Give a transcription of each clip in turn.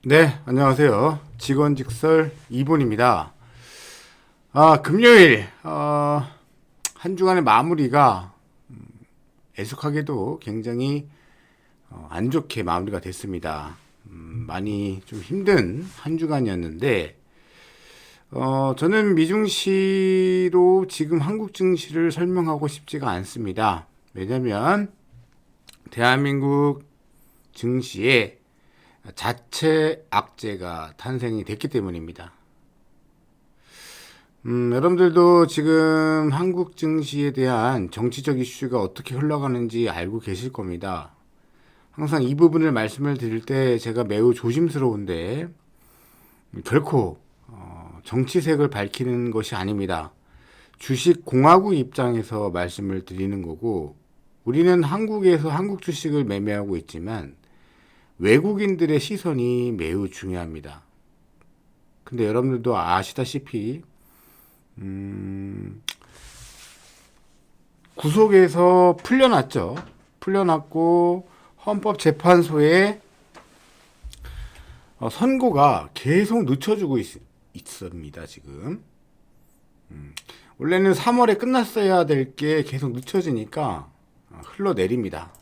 네, 안녕하세요. 직원직설 2분입니다. 금요일, 한 주간의 마무리가 애석하게도 굉장히 안 좋게 마무리가 됐습니다. 많이 좀 힘든 한 주간이었는데, 저는 미증시로 지금 한국 증시를 설명하고 싶지가 않습니다. 왜냐면, 대한민국 증시에 자체 악재가 탄생이 됐기 때문입니다. 여러분들도 지금 한국 증시에 대한 정치적 이슈가 어떻게 흘러가는지 알고 계실 겁니다. 항상 이 부분을 말씀을 드릴 때 제가 매우 조심스러운데 결코 정치색을 밝히는 것이 아닙니다. 주식 공화국 입장에서 말씀을 드리는 거고 우리는 한국에서 한국 주식을 매매하고 있지만 외국인들의 시선이 매우 중요합니다. 근데 여러분들도 아시다시피 구속에서 풀려났죠. 풀려났고 헌법재판소에 선고가 계속 늦춰주고 있습니다. 지금 원래는 3월에 끝났어야 될 게 계속 늦춰지니까 흘러내립니다.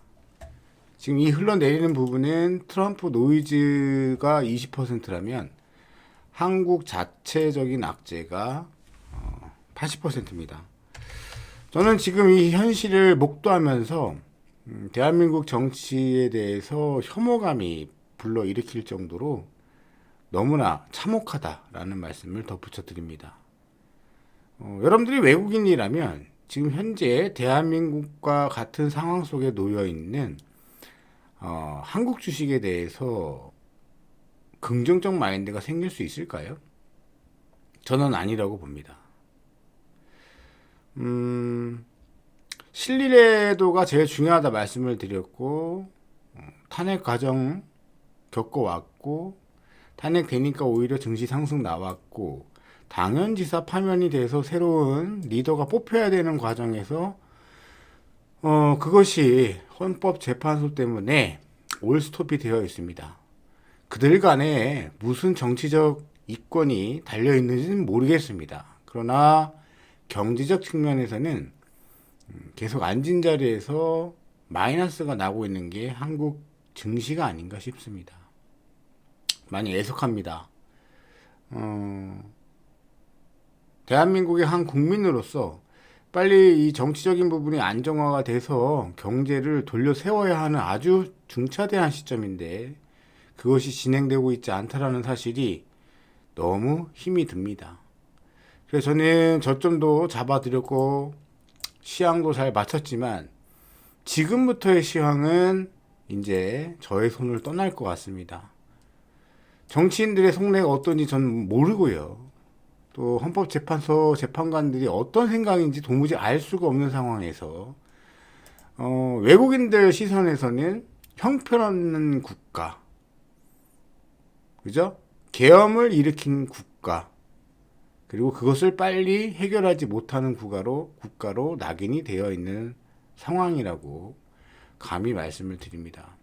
지금 이 흘러내리는 부분은 트럼프 노이즈가 20%라면 한국 자체적인 악재가 80%입니다. 저는 지금 이 현실을 목도하면서 대한민국 정치에 대해서 혐오감이 불러일으킬 정도로 너무나 참혹하다라는 말씀을 덧붙여 드립니다. 여러분들이 외국인이라면 지금 현재 대한민국과 같은 상황 속에 놓여 있는 한국 주식에 대해서 긍정적 마인드가 생길 수 있을까요? 저는 아니라고 봅니다. 실리레도가 제일 중요하다 말씀을 드렸고 탄핵 과정 겪어왔고 탄핵되니까 오히려 증시 상승 나왔고 당연지사 파면이 돼서 새로운 리더가 뽑혀야 되는 과정에서 그것이 헌법재판소 때문에 올스톱이 되어 있습니다. 그들 간에 무슨 정치적 이권이 달려있는지는 모르겠습니다. 그러나 경제적 측면에서는 계속 앉은 자리에서 마이너스가 나고 있는 게 한국 증시가 아닌가 싶습니다. 많이 애석합니다. 대한민국의 한 국민으로서 빨리 이 정치적인 부분이 안정화가 돼서 경제를 돌려 세워야 하는 아주 중차대한 시점인데 그것이 진행되고 있지 않다라는 사실이 너무 힘이 듭니다. 그래서 저는 저점도 잡아드렸고 시황도 잘 맞췄지만 지금부터의 시황은 이제 저의 손을 떠날 것 같습니다. 정치인들의 속내가 어떤지 저는 모르고요. 또 헌법재판소 재판관들이 어떤 생각인지 도무지 알 수가 없는 상황에서 외국인들 시선에서는 형편없는 국가, 그죠? 계엄을 일으킨 국가, 그리고 그것을 빨리 해결하지 못하는 국가로 낙인이 되어 있는 상황이라고 감히 말씀을 드립니다.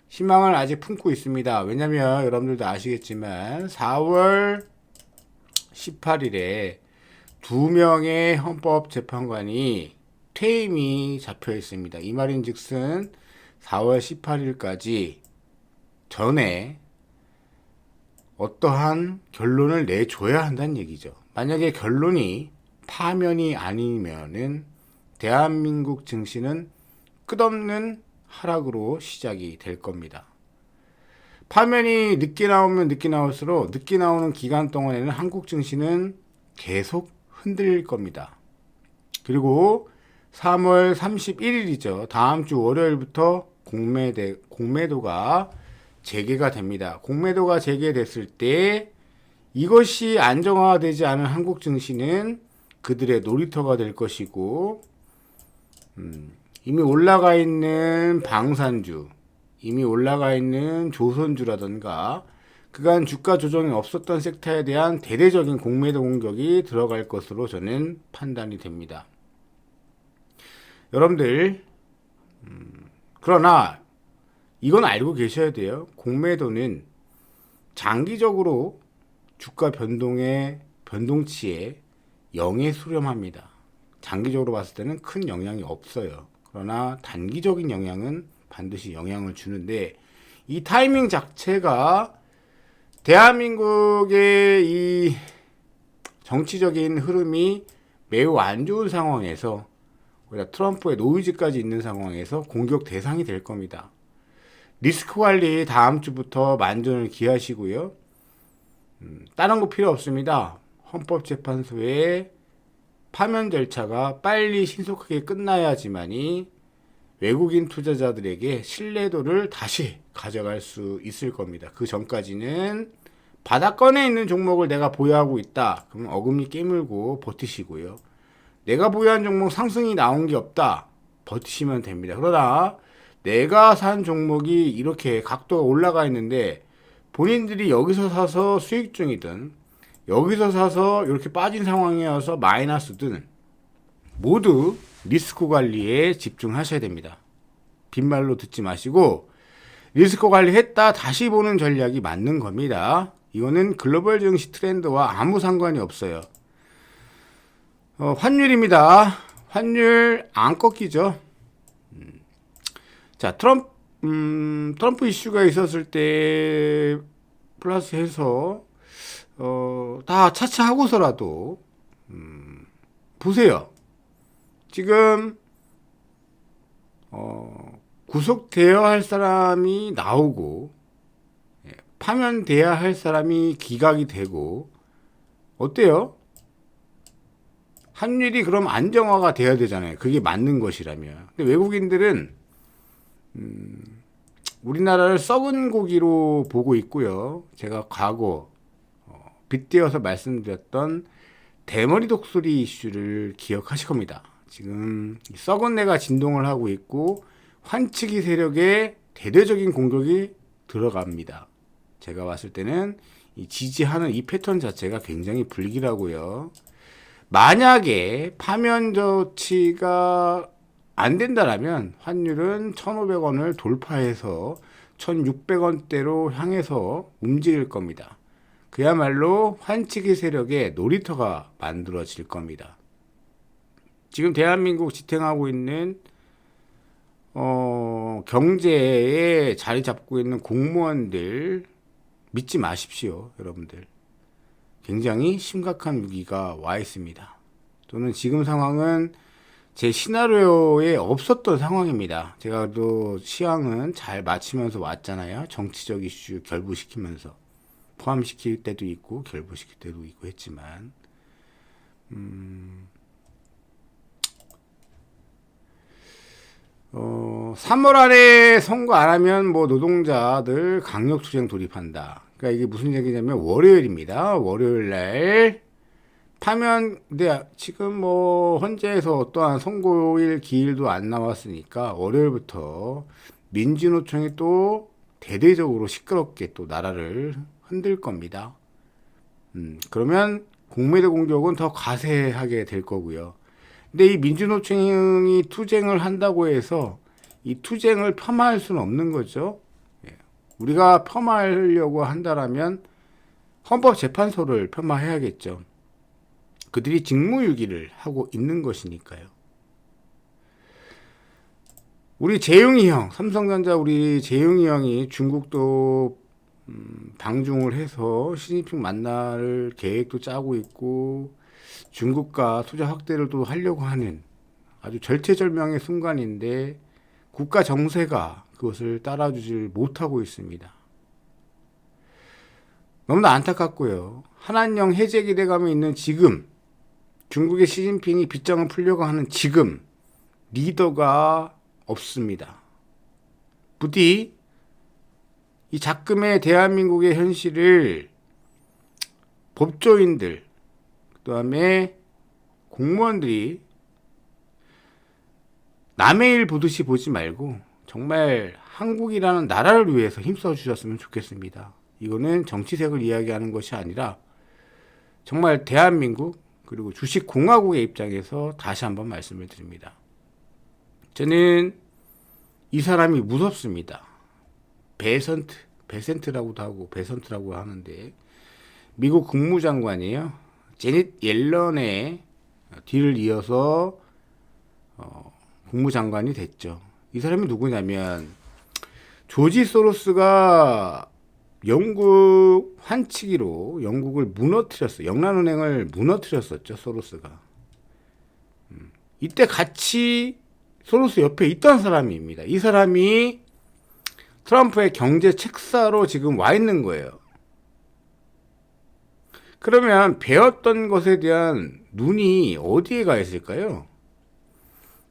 희망을 아직 품고 있습니다. 왜냐면 여러분들도 아시겠지만 4월 18일에 2명의 헌법재판관이 퇴임이 잡혀 있습니다. 이 말인즉슨 4월 18일까지 전에 어떠한 결론을 내줘야 한다는 얘기죠. 만약에 결론이 파면이 아니면은 대한민국 증시는 끝없는 하락으로 시작이 될 겁니다. 파면이 늦게 나오면 늦게 나올수록 늦게 나오는 기간 동안에는 한국 증시는 계속 흔들릴 겁니다. 그리고 3월 31일이죠. 다음 주 월요일부터 공매도가 재개가 됩니다. 공매도가 재개됐을 때 이것이 안정화되지 않은 한국 증시는 그들의 놀이터가 될 것이고 이미 올라가 있는 방산주, 이미 올라가 있는 조선주라던가 그간 주가 조정이 없었던 섹터에 대한 대대적인 공매도 공격이 들어갈 것으로 저는 판단이 됩니다. 여러분들 그러나 이건 알고 계셔야 돼요. 공매도는 장기적으로 주가 변동치에 영에 수렴합니다. 장기적으로 봤을 때는 큰 영향이 없어요. 그러나 단기적인 영향은 반드시 영향을 주는데, 이 타이밍 자체가 대한민국의 이 정치적인 흐름이 매우 안 좋은 상황에서, 트럼프의 노이즈까지 있는 상황에서 공격 대상이 될 겁니다. 리스크 관리 다음 주부터 만전을 기하시고요. 다른 거 필요 없습니다. 헌법재판소의 파면 절차가 빨리 신속하게 끝나야지만이 외국인 투자자들에게 신뢰도를 다시 가져갈 수 있을 겁니다. 그 전까지는 바닥권에 있는 종목을 내가 보유하고 있다, 그러면 어금니 깨물고 버티시고요. 내가 보유한 종목 상승이 나온 게 없다, 버티시면 됩니다. 그러나 내가 산 종목이 이렇게 각도가 올라가 있는데 본인들이 여기서 사서 수익 중이든 여기서 사서 이렇게 빠진 상황이어서 마이너스든 모두 리스크 관리에 집중하셔야 됩니다. 빈말로 듣지 마시고 리스크 관리했다 다시 보는 전략이 맞는 겁니다. 이거는 글로벌 증시 트렌드와 아무 상관이 없어요. 환율입니다. 환율 안 꺾이죠. 자, 트럼프 이슈가 있었을 때 플러스 해서 다 차치하고서라도 보세요. 지금 구속되어야 할 사람이 나오고 파면돼야 할 사람이 기각이 되고, 어때요? 환율이 그럼 안정화가 돼야 되잖아요. 그게 맞는 것이라면. 근데 외국인들은 우리나라를 썩은 고기로 보고 있고요. 제가 과거 빗대어서 말씀드렸던 대머리 독수리 이슈를 기억하실 겁니다. 지금 썩은 내가 진동을 하고 있고 환치기 세력의 대대적인 공격이 들어갑니다. 제가 봤을 때는 이 지지하는 이 패턴 자체가 굉장히 불길하고요. 만약에 파면 조치가 안 된다라면 환율은 1,500원을 돌파해서 1,600원대로 향해서 움직일 겁니다. 그야말로 환치기 세력의 놀이터가 만들어질 겁니다. 지금 대한민국 지탱하고 있는 경제에 자리 잡고 있는 공무원들 믿지 마십시오, 여러분들. 굉장히 심각한 위기가 와 있습니다. 저는 지금 상황은 제 시나리오에 없었던 상황입니다. 제가 또 시황은 잘 맞추면서 왔잖아요. 정치적 이슈 결부시키면서. 포함시킬 때도 있고 결부시킬 때도 있고 했지만 3월 안에 선거 안 하면 뭐 노동자들 강력투쟁 돌입한다. 그러니까 이게 무슨 얘기냐면 월요일입니다. 월요일 날 파면, 근데 지금 뭐 헌재에서 어떠한 선고일 기일도 안 나왔으니까 월요일부터 민주노총이 또 대대적으로 시끄럽게 또 나라를 흔들 겁니다. 그러면 공매도 공격은 더 가세하게 될 거고요. 근데 이 민주노총이 투쟁을 한다고 해서 이 투쟁을 폄하할 수는 없는 거죠. 우리가 폄하하려고 한다라면 헌법재판소를 폄하해야겠죠. 그들이 직무유기를 하고 있는 것이니까요. 우리 재용이 형, 삼성전자 우리 재용이 형이 중국도 방중을 해서 시진핑 만날 계획도 짜고 있고 중국과 투자 확대를 또 하려고 하는 아주 절체절명의 순간인데 국가 정세가 그것을 따라주질 못하고 있습니다. 너무나 안타깝고요. 한한령 해제 기대감이 있는 지금, 중국의 시진핑이 빗장을 풀려고 하는 지금 리더가 없습니다. 부디 이 작금의 대한민국의 현실을 법조인들, 그 다음에 공무원들이 남의 일 보듯이 보지 말고 정말 한국이라는 나라를 위해서 힘써 주셨으면 좋겠습니다. 이거는 정치색을 이야기하는 것이 아니라 정말 대한민국 그리고 주식공화국의 입장에서 다시 한번 말씀을 드립니다. 저는 이 사람이 무섭습니다. 베선트. 베센트라고도 하고 베선트라고 하는데 미국 국무장관이에요. 제닛 옐런의 뒤를 이어서 국무장관이 됐죠. 이 사람이 누구냐면 조지 소로스가 영국 환치기로 영국을 무너뜨렸어요. 영란은행을 무너뜨렸었죠. 소로스가. 이때 같이 소로스 옆에 있던 사람입니다. 이 사람이 트럼프의 경제 책사로 지금 와 있는 거예요. 그러면 배웠던 것에 대한 눈이 어디에 가 있을까요?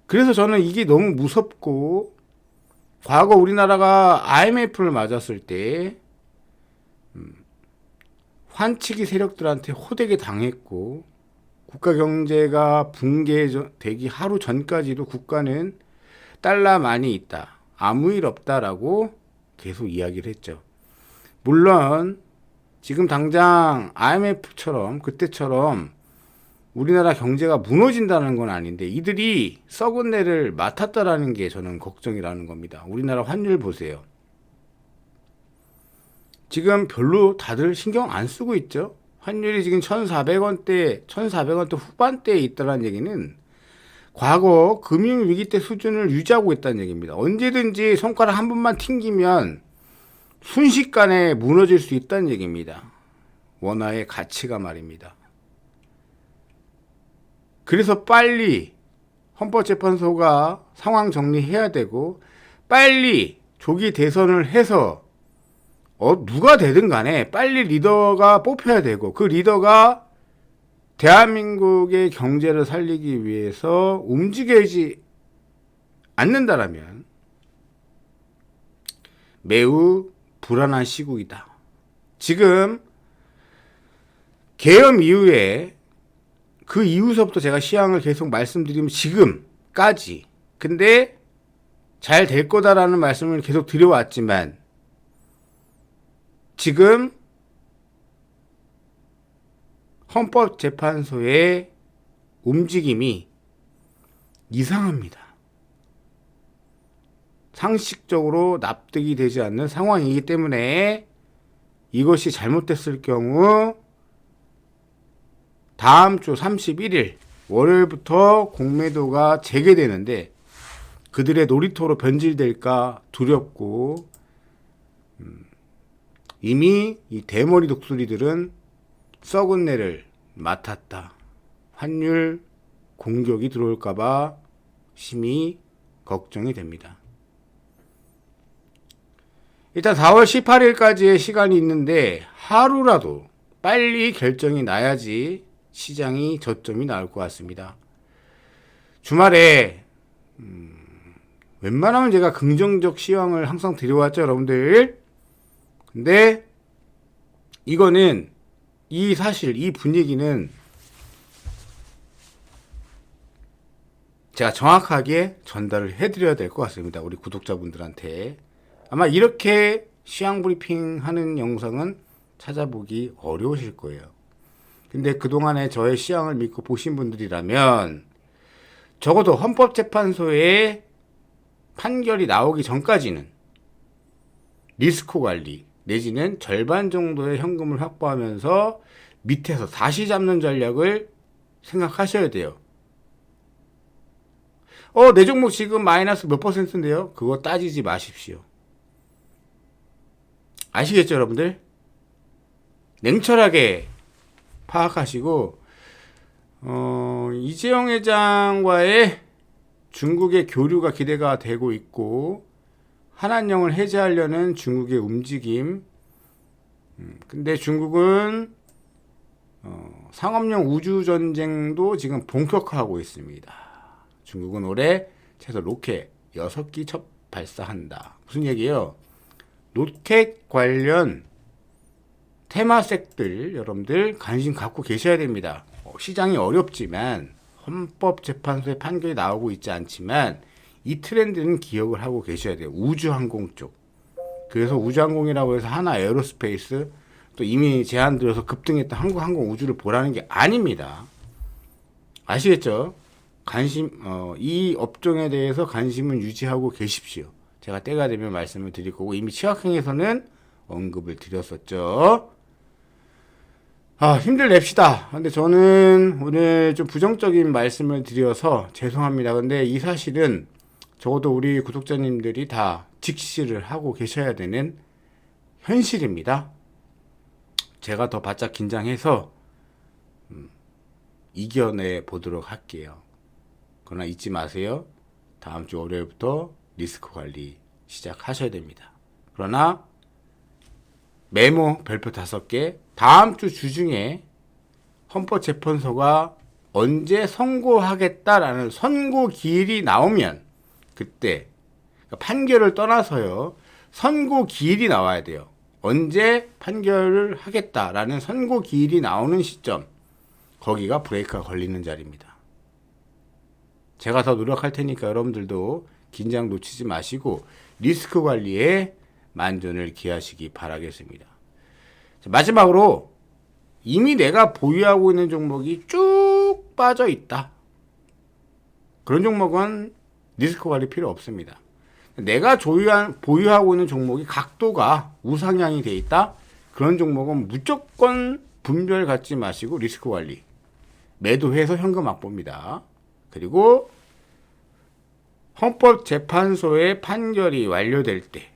그래서 저는 이게 너무 무섭고, 과거 우리나라가 IMF를 맞았을 때 환치기 세력들한테 호되게 당했고, 국가 경제가 붕괴되기 하루 전까지도 국가는 달러만이 있다, 아무 일 없다라고 계속 이야기를 했죠. 물론 지금 당장 IMF처럼 그때처럼 우리나라 경제가 무너진다는 건 아닌데 이들이 썩은 내를 맡았다라는 게 저는 걱정이라는 겁니다. 우리나라 환율 보세요. 지금 별로 다들 신경 안 쓰고 있죠. 환율이 지금 1,400원대 후반대에 있다는 얘기는 과거 금융위기 때 수준을 유지하고 있다는 얘기입니다. 언제든지 손가락 한 번만 튕기면 순식간에 무너질 수 있다는 얘기입니다. 원화의 가치가 말입니다. 그래서 빨리 헌법재판소가 상황 정리해야 되고, 빨리 조기 대선을 해서 누가 되든 간에 빨리 리더가 뽑혀야 되고, 그 리더가 대한민국의 경제를 살리기 위해서 움직이지 않는다라면 매우 불안한 시국이다. 지금 계엄 이후에 그 이후서부터 제가 시황을 계속 말씀드리면 지금까지, 근데 잘 될 거다라는 말씀을 계속 드려왔지만 지금 헌법재판소의 움직임이 이상합니다. 상식적으로 납득이 되지 않는 상황이기 때문에 이것이 잘못됐을 경우 다음 주 31일 월요일부터 공매도가 재개되는데 그들의 놀이터로 변질될까 두렵고, 이미 이 대머리 독수리들은 썩은 내를 맡았다. 환율 공격이 들어올까봐 심히 걱정이 됩니다. 일단 4월 18일까지의 시간이 있는데 하루라도 빨리 결정이 나야지 시장이 저점이 나올 것 같습니다. 주말에 웬만하면 제가 긍정적 시황을 항상 드려왔죠, 여러분들. 근데 이거는 이 분위기는 제가 정확하게 전달을 해드려야 될 것 같습니다. 우리 구독자분들한테. 아마 이렇게 시황 브리핑 하는 영상은 찾아보기 어려우실 거예요. 근데 그동안에 저의 시황을 믿고 보신 분들이라면 적어도 헌법재판소의 판결이 나오기 전까지는 리스크 관리 내지는 절반 정도의 현금을 확보하면서 밑에서 다시 잡는 전략을 생각하셔야 돼요. 내 종목 지금 마이너스 몇 %인데요? 그거 따지지 마십시오. 아시겠죠, 여러분들? 냉철하게 파악하시고, 이재용 회장과의 중국의 교류가 기대가 되고 있고, 한한령을 해제하려는 중국의 움직임. 근데 중국은 상업용 우주전쟁도 지금 본격화하고 있습니다. 중국은 올해 최소 로켓 6기 첫 발사한다. 무슨 얘기예요? 로켓 관련 테마색들 여러분들 관심 갖고 계셔야 됩니다. 시장이 어렵지만 헌법재판소의 판결이 나오고 있지 않지만 이 트렌드는 기억을 하고 계셔야 돼요. 우주항공 쪽. 그래서 우주항공이라고 해서 하나 에어로스페이스 또 이미 제한 들어서 급등했던 한국항공 우주를 보라는 게 아닙니다. 아시겠죠? 이 업종에 대해서 관심은 유지하고 계십시오. 제가 때가 되면 말씀을 드릴 거고, 이미 치확행에서는 언급을 드렸었죠. 힘들 냅시다. 근데 저는 오늘 좀 부정적인 말씀을 드려서 죄송합니다. 근데 이 사실은 적어도 우리 구독자님들이 다 직시를 하고 계셔야 되는 현실입니다. 제가 더 바짝 긴장해서 이겨내 보도록 할게요. 그러나 잊지 마세요. 다음 주 월요일부터 리스크 관리 시작하셔야 됩니다. 그러나 메모 별표 5개, 다음 주 주중에 헌법재판소가 언제 선고하겠다라는 선고 기일이 나오면 그때 판결을 떠나서요, 선고 기일이 나와야 돼요. 언제 판결을 하겠다라는 선고 기일이 나오는 시점, 거기가 브레이크가 걸리는 자리입니다. 제가 더 노력할 테니까 여러분들도 긴장 놓치지 마시고 리스크 관리에 만전을 기하시기 바라겠습니다. 자, 마지막으로 이미 내가 보유하고 있는 종목이 쭉 빠져 있다. 그런 종목은 리스크 관리 필요 없습니다. 내가 보유하고 있는 종목이 각도가 우상향이 돼 있다. 그런 종목은 무조건 분별 갖지 마시고 리스크 관리. 매도해서 현금 확보입니다. 그리고 헌법재판소의 판결이 완료될 때,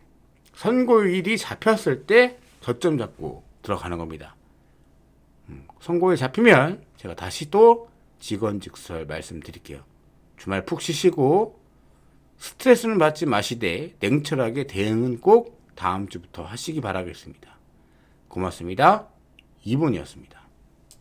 선고일이 잡혔을 때 저점 잡고 들어가는 겁니다. 선고일 잡히면 제가 다시 또 직원직설 말씀드릴게요. 주말 푹 쉬시고 스트레스는 받지 마시되 냉철하게 대응은 꼭 다음 주부터 하시기 바라겠습니다. 고맙습니다. 이분이었습니다.